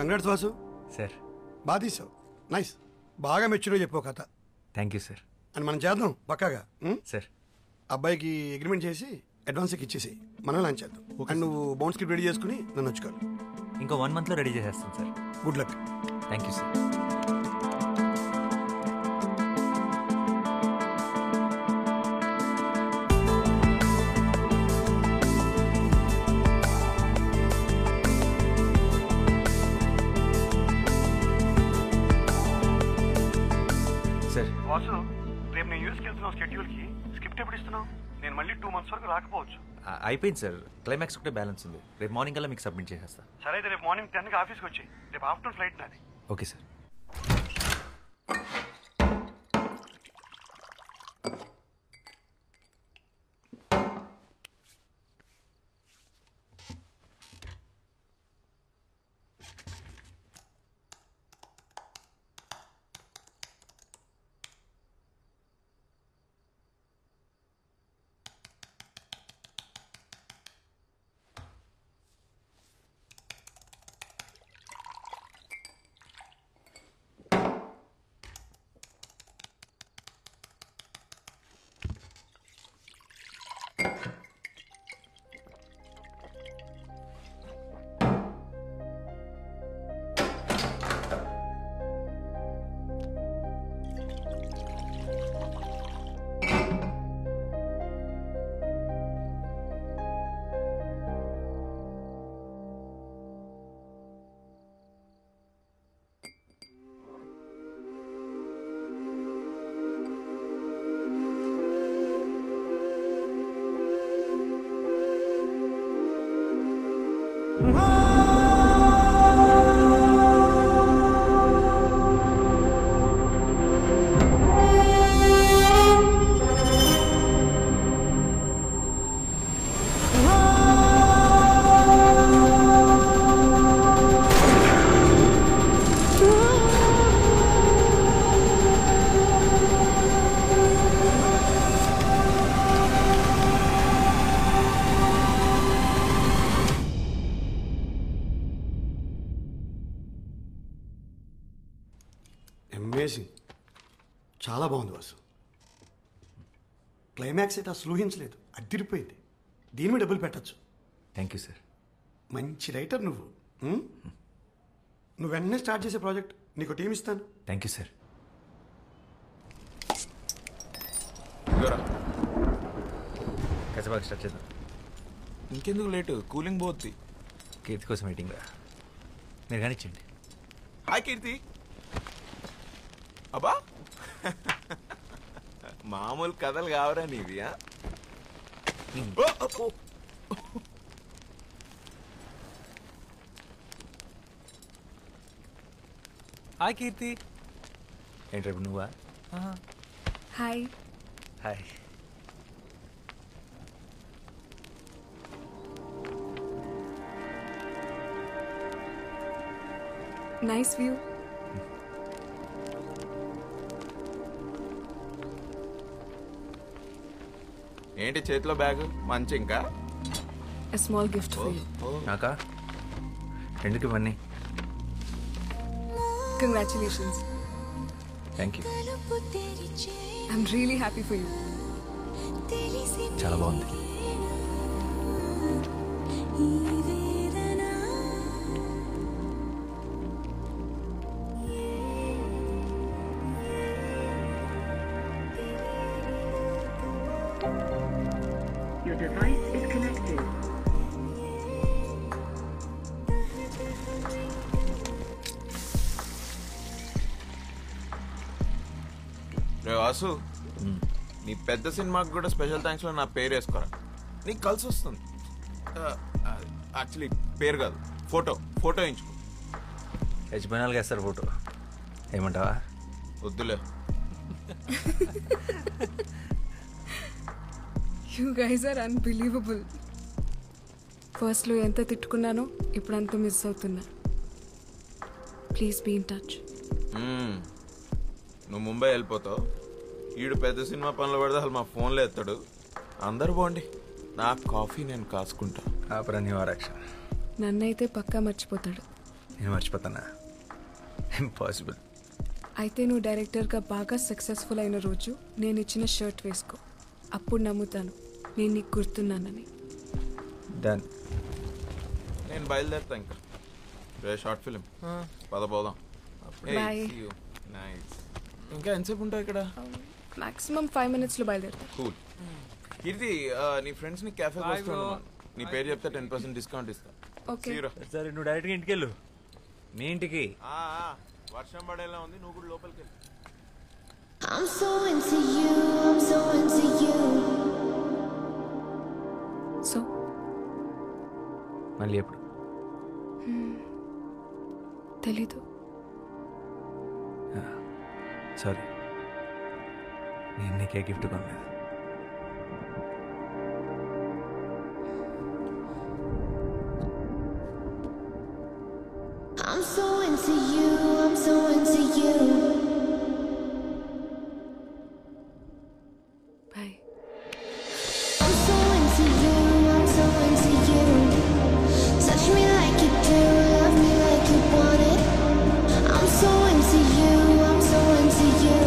Congrats Vasu. Sir బాగా తీసావు, nice. బాగా మెచ్యూర్గా చెప్పావు కథ. Thank you sir. అని మనం చేద్దాం పక్కాగా. సార్ అబ్బాయికి అగ్రిమెంట్ చేసి అడ్వాన్స్ ఇచ్చేసి మనం లాంచ్ చేద్దాం. అండ్ నువ్వు బౌండ్ స్క్రిప్ట్ రెడీ చేసుకుని నన్ను వచ్చుకోవాలి. ఇంకో 1 monthలో రెడీ చేసేస్తాను sir. Good luck. Thank you sir. Sir Vasu, రేపు నేను యూఎస్కి వెళ్తున్నావు. షెడ్యూల్కి స్క్రిప్ట్ ఎప్పుడు ఇస్తున్నావు? నేను మళ్ళీ 2 months వరకు రాకపోవచ్చు. అయిపోయింది సార్. క్లైమాక్స్ ఒకటే బ్యాలెన్స్ ఉంది. రేపు మార్నింగ్ కల్లా మీకు సబ్మిట్ చేసేస్తా. సరే అయితే రేపు మార్నింగ్ 10కి ఆఫీస్కి వచ్చి, రేపు ఆఫ్టర్నూన్ ఫ్లైట్ నాది. Okay sir. అమేజింగ్, చాలా బాగుంది వాసు. క్లైమాక్స్ అయితే అసలు ఊహించలేదు, అదిరిపోయింది. దీని మీద డబ్బులు పెట్టచ్చు. Thank you sir. మంచి రైటర్ నువ్వు. నువ్వు వెంటనే స్టార్ట్ చేసే ప్రాజెక్ట్, నీకు టీం ఇస్తాను. Thank you sir. కసబాగా స్టార్ట్ చేద్దాం. ఇంకెందుకు లేటు, కూలింగ్ పోద్ది. కీర్తి కోసం మీటింగ్ రా, మీరు కానిచ్చండి. హాయ్ కీర్తి. అబ్బా మామూలు కథలు కావరా నీవి? హాయ్ కీర్తి. ఏంటి రేపు నువ్వా? హాయ్. హాయ్. Nice view. ఏంటి చేతిలో బ్యాగ్? మంచి ఇంకా A small gift for you. నాకా? ఎందుకు ఇవన్నీ? Congratulations. Thank you. I'm really happy for you. చాలా బాగుంది. Your device is connected. రే వాసు, నీ పెద్ద సినిమాకి కూడా స్పెషల్ థ్యాంక్స్లో నా పేరు వేసుకోరా. నీకు కలిసి వస్తుంది. యాక్చువల్లీ పేరు కాదు, ఫోటో వేయించుకో. యజమానాలుగా వేస్తారు ఫోటో. ఏమంటావా? వద్దులే. You guys are unbelievable. ఫస్ట్లో ఎంత తిట్టుకున్నానో ఇప్పుడు అంత మిస్ అవుతున్నా. Please be in touch. నువ్వు ముంబై వెళ్ళిపోతావు, ఈడు పెద్ద సినిమా పనులు పడితే అసలు మా ఫోన్లో ఎత్తాడు. అందరు బాగుండి, నా కాఫీ నేను కాసుకుంటా. ఆపరాని వారాక్ష. నన్నైతే పక్కా మర్చిపోతాడు. నేను మర్చిపోతానా? ఇంపాసిబుల్. అయితే నువ్వు డైరెక్టర్గా బాగా సక్సెస్ఫుల్ అయిన రోజు నేను ఇచ్చిన షర్ట్ వేసుకో. అప్పుడు నమ్ముతాను నేను నీకు గుర్తున్నానని. డన్. నేను బయలుదేరుతా ఇంకా. షార్ట్ ఫిలిం పద పోదాం. Bye. నైస్. ఇంకా ఎంతసేపు ఉంటావు ఇక్కడ? మాక్సిమం 5 minutesలో బయలుదేరుతా. కూల్. కీర్తి, నీ ఫ్రెండ్స్ ని క్యాఫేకి వస్తున్నాను. నీ పేరు చెప్తే 10% డిస్కౌంట్ ఇస్తా. ఓకే. See you రా. సరే నువ్వు డైరెక్ట్గా ఇంటికి వెళ్ళు. మీ ఇంటికి. వర్షం పడేలా ఉంది, నువ్వు కూడా లోపలికి వెళ్ళు. I'm so into you, I'm so into you. So మళ్ళీ ఎప్పుడు? తెలీదు. సారీ, నేను నీకే గిఫ్ట్ కొనలేదు. I'm so into you, I'm so into you. Bye. I'm so into you, I'm so into you. Touch me like you do, love me like you want it. I'm so into you, I'm so into you.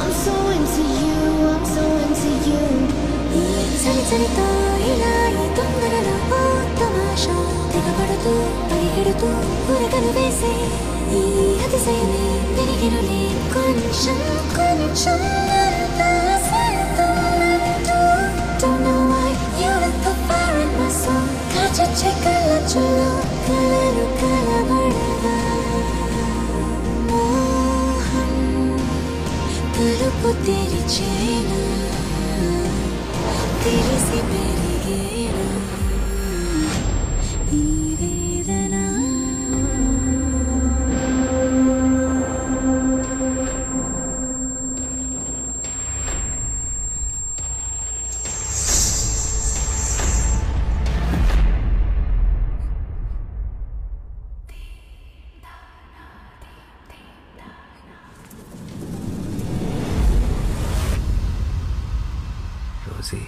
I'm so into you, I'm so into you. చలి చలితో ఇలా ఈ తొందరలో ఓ తమాషా తెగబడుతూ పరిగెడుతూ ఉరకలు వేసే ఈ అతిశయమే తిరిగినులే కొంచెం కొంచెం అంతా సరితోనంటూ. Don't know why you lit the fire in my soul. కాచొచ్చే కళ్ళచ్చులో కలలు కలబడగా మోహం తలుపు తెరిచేనా తెరిసి పెరిగేనా ఈ వేదన. Rosie,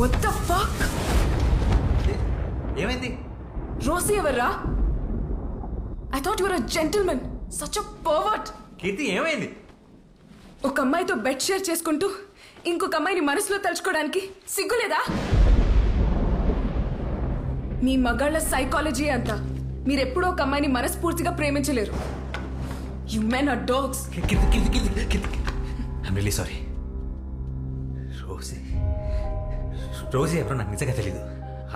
What the fuck? ఏమైంది? రోసీ ఎవర్రా? I thought you were a gentleman. Such a pervert. కీర్తి ఏమైంది? ఒక అమ్మాయితో బెడ్ షేర్ చేసుకుంటూ ఇంకొక అమ్మాయిని మనసులో తలుచుకోవడానికి సిగ్గులేదా? మీ మగాళ్ళ సైకాలజీ అంతా మీరెప్పుడూ ఒక అమ్మాయిని మనస్ఫూర్తిగా ప్రేమించలేరు. You men are dogs. I'm really sorry. Rosie ఎవరో నాకు నిజంగా తెలీదు.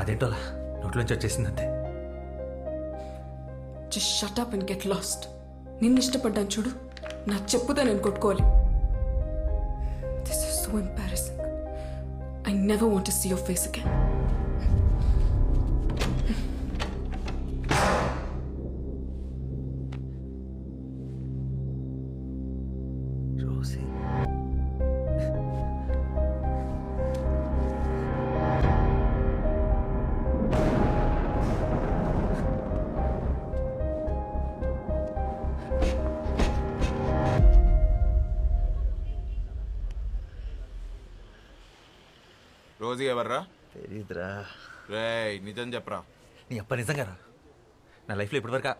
అదేంటో అలా నోట్లోంచి వచ్చేసింది అంతే. Just shut up and get lost. నిన్ను ఇష్టపడ్డాను చూడు, నా చెప్పుతో నేను కొట్టుకోవాలి. This is so embarrassing. I never want to see your face again. Rosie, Rosie ఎవర్రా? తెలీదురా. రేయ్, నిజం చెప్పరా. నీ అప్ప నిజంగా రా. నా లైఫ్లో ఇప్పటివరకు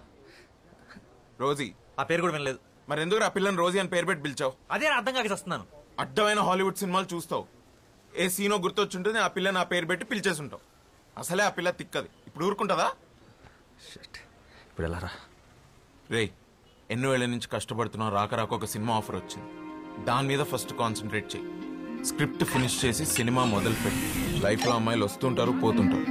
రోజీ. ఆ పేరు కూడా వినలేదు. మరి ఎందుకు ఆ పిల్లని రోజీ అని పేరు పెట్టి పిలిచావు? అదే అర్థం కాక వస్తున్నాను. అడ్డమైన హాలీవుడ్ సినిమాలు చూస్తావు, ఏ సీనో గుర్తొచ్చుంటుంది, ఆ పిల్లని ఆ పేరు పెట్టి పిలిచేసి ఉంటావు. అసలే ఆ పిల్ల తిక్కది, ఇప్పుడు ఊరుకుంటుందా? ఇప్పుడు ఎలా రా? రేయ్, ఎన్నో ఏళ్ళ నుంచి కష్టపడుతున్నావు, రాక రాక ఒక సినిమా ఆఫర్ వచ్చింది. దాని మీద ఫస్ట్ కాన్సన్ట్రేట్ చేయి. స్క్రిప్ట్ ఫినిష్ చేసి సినిమా మొదలుపెట్టి. లైఫ్లో అమ్మాయిలు వస్తుంటారు, పోతుంటారు.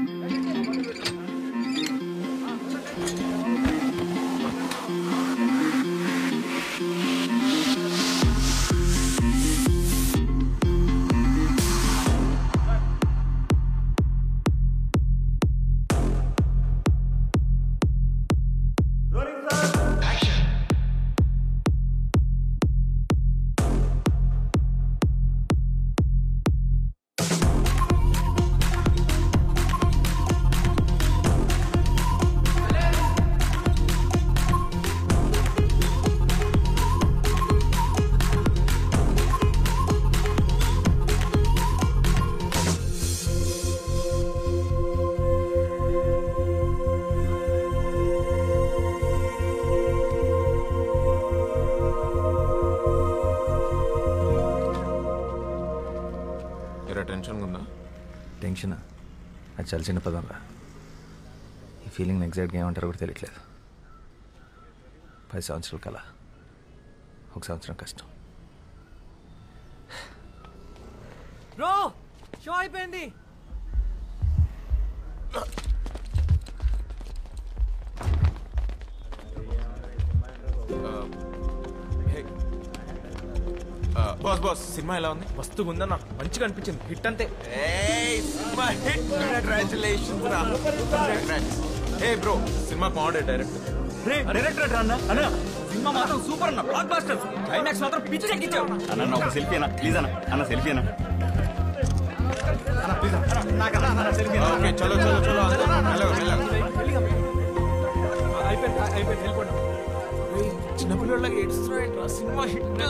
టెన్షన్ ఉందా? టెన్షన్ అది చాలా చిన్న పదం రా. ఈ ఫీలింగ్ ఎగ్జాక్ట్గా ఏమంటారో కూడా తెలియట్లేదు. 10 సంవత్సరాల కల, 1 సంవత్సరం కష్టం. బ్రో షో అయిపోయింది. బాస్ సినిమా ఎలా ఉంది? మస్తుగా ఉందన్న, మంచిగా అనిపించింది. హిట్ అంతే. బ్రో సినిమా బాగుండే డైరెక్టర్. డైరెక్టర్ అన్న అన్న సినిమా మాత్రం సూపర్ అన్న, బ్లాక్ బాస్టర్. క్లైమాక్స్ మాత్రం పిచ్చి ఎక్కించావు అన్న. ఒక సెల్ఫీ అన్న ప్లీజ్ అన్న. అన్న సెల్ఫీ అన్న. ఓకే చలో చలో చలో అయిపోయింది వెళ్ళిపోండి. చిన్నపిల్లలకి ఏడుస్తున్నాడు. Cinema hit.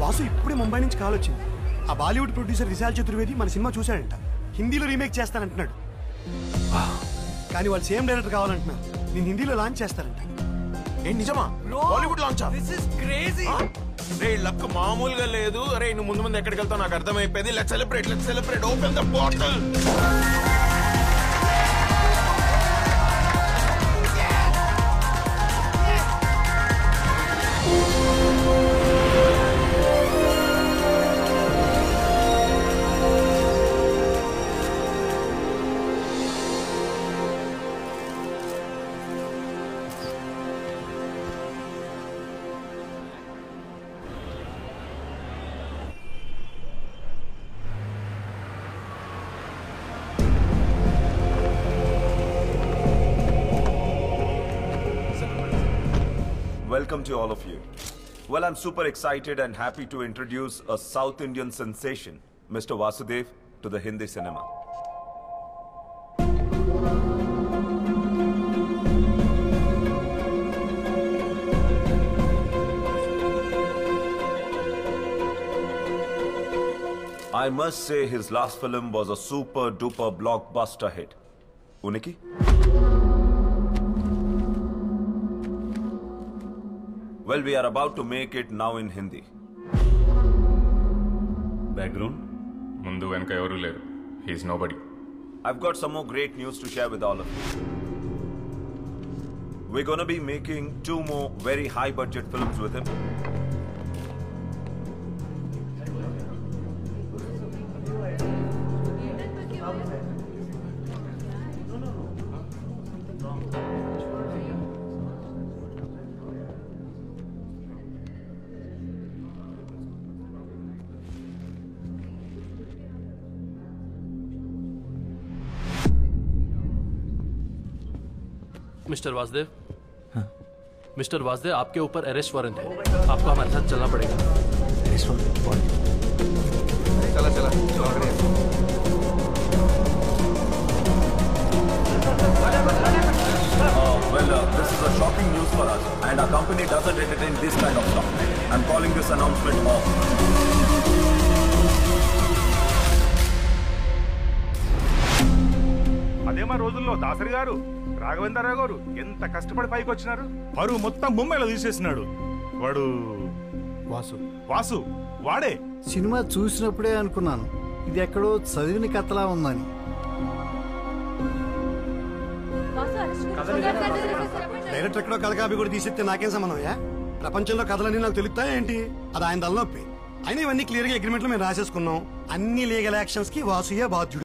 వాసు ఇప్పుడే ముంబై నుంచి కాల్ వచ్చింది. ఆ బాలీవుడ్ ప్రొడ్యూసర్ విశాల్ చతుర్వేది మన సినిమా చూశాడంట. హిందీలో రీమేక్ చేస్తానంటున్నాడు. కానీ వాళ్ళు సేమ్ డైరెక్టర్ కావాలంటున్నారు. నేను హిందీలో లాంచ్ చేస్తారంట. ఏ నిజమా? Bollywood launch? This is crazy. Ray luck మామూలుగా లేదు. అరే నువ్వు ముందు ముందు ఎక్కడికి వెళ్తావు నాకు అర్థమైపోయింది. Let's celebrate open the bottle. Welcome to all of you. Well, I'm super excited and happy to introduce a South Indian sensation, Mr. Vasudev, to the Hindi cinema. I must say his last film was a super duper blockbuster hit. Uniki? Well, we are about to make it now in Hindi. Background? Mundu venka evaru leru. He is nobody. I've got some more great news to share with all of you. We're gonna be making 2 more very high budget films with him. Mister Vasudev, mister Vasudev, आपके ऊपर arrest warrant है. आपको हमारे साथ चलना पड़ेगा. चला This is a shocking news for us, and our company doesn't entertain this kind of stuff. I'm calling this announcement off. అదేమా రోజుల్లో దాసరి గారు, రాఘవేంద్రరావు గారు ఎంత కష్టపడి పైకి వచ్చినారు. పరువు మొత్తం ముంబైలో తీసేసినాడు వాడు. వాసు వాడే. సినిమా చూసినప్పుడే అనుకున్నాను ఇది ఎక్కడో చదివిన కథలా ఉందని. డైరెక్టర్ ఎక్కడో కథ కాపీ కూడా తీసేస్తే నాకేం సంబంధం? ప్రపంచంలో కథలన్నీ నాకు తెలుస్తాయా ఏంటి? అది ఆయన తలనొప్పి. అయినా ఇవన్నీ క్లియర్ గా అగ్రిమెంట్ లో మేము రాసేసుకున్నాం. అన్ని లీగల్ యాక్షన్స్ కి వాసుయే బాధ్యుడు.